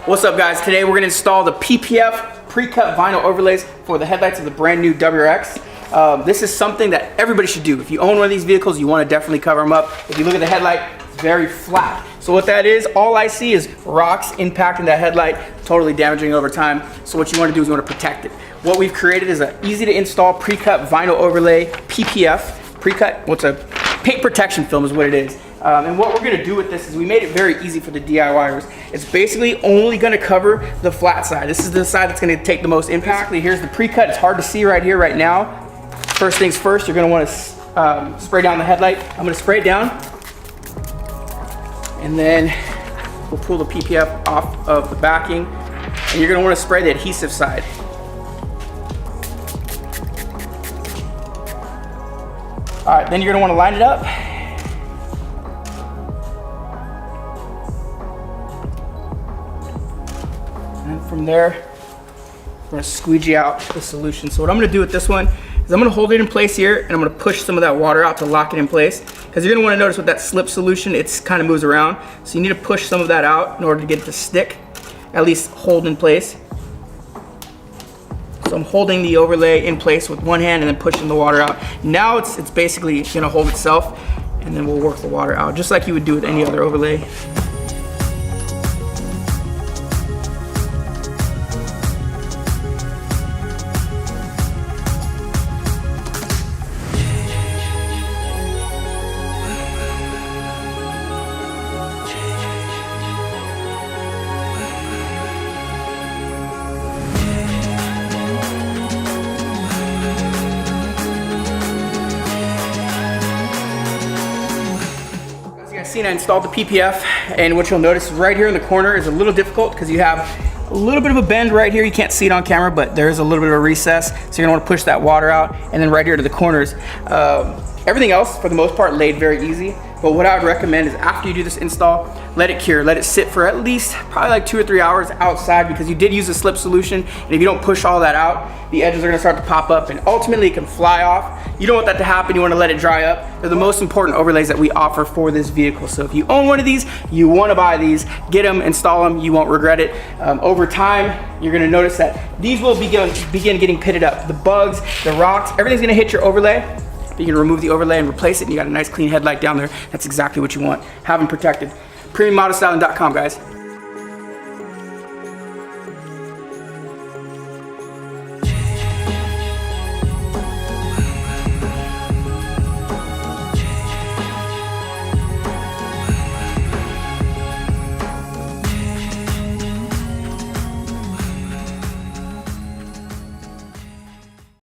What's up guys? Today we're going to install the PPF pre-cut vinyl overlays for the headlights of the brand new WRX. This is something that everybody should do. If you own one of these vehicles, you want to definitely cover them up. If you look at the headlight, it's very flat. So what that is, all I see is rocks impacting that headlight, totally damaging it over time. So what you want to do is you want to protect it. What we've created is an easy to install pre-cut vinyl overlay, PPF, pre-cut, what's a paint protection film is what it is. And what we're going to do with this is we made it very easy for the DIYers. It's basically only going to cover the flat side. This is the side that's going to take the most impact. Here's the pre-cut. It's hard to see right here, right now. First things first, you're going to want to spray down the headlight. I'm going to spray it down. And then we'll pull the PPF off of the backing. And you're going to want to spray the adhesive side. All right, then you're going to want to line it up. And from there, we're gonna squeegee out the solution. So what I'm gonna do with this one is I'm gonna hold it in place here and I'm gonna push some of that water out to lock it in place. Because you're gonna wanna notice with that slip solution, it's kind of moves around. So you need to push some of that out in order to get it to stick, at least hold in place. So I'm holding the overlay in place with one hand and then pushing the water out. Now it's basically gonna hold itself, and then we'll work the water out, just like you would do with any other overlay. I installed the PPF, and what you'll notice right here in the corner is a little difficult because you have a little bit of a bend right here. You can't see it on camera, but there is a little bit of a recess, so you're gonna want to push that water out. And then right here to the corners, everything else for the most part laid very easy. But what I would recommend is after you do this install, let it cure, let it sit for at least probably like 2 or 3 hours outside, because you did use a slip solution, and if you don't push all that out, the edges are gonna start to pop up and ultimately it can fly off. You don't want that to happen. You want to let it dry up. They're the most important overlays that we offer for this vehicle. So if you own one of these, you want to buy these, get them, install them, you won't regret it. Over time, you're going to notice that these will begin getting pitted up. The bugs, the rocks, everything's going to hit your overlay. You can remove the overlay and replace it, and you got a nice clean headlight down there. That's exactly what you want. Have them protected. PremiumAutostyling.com, guys.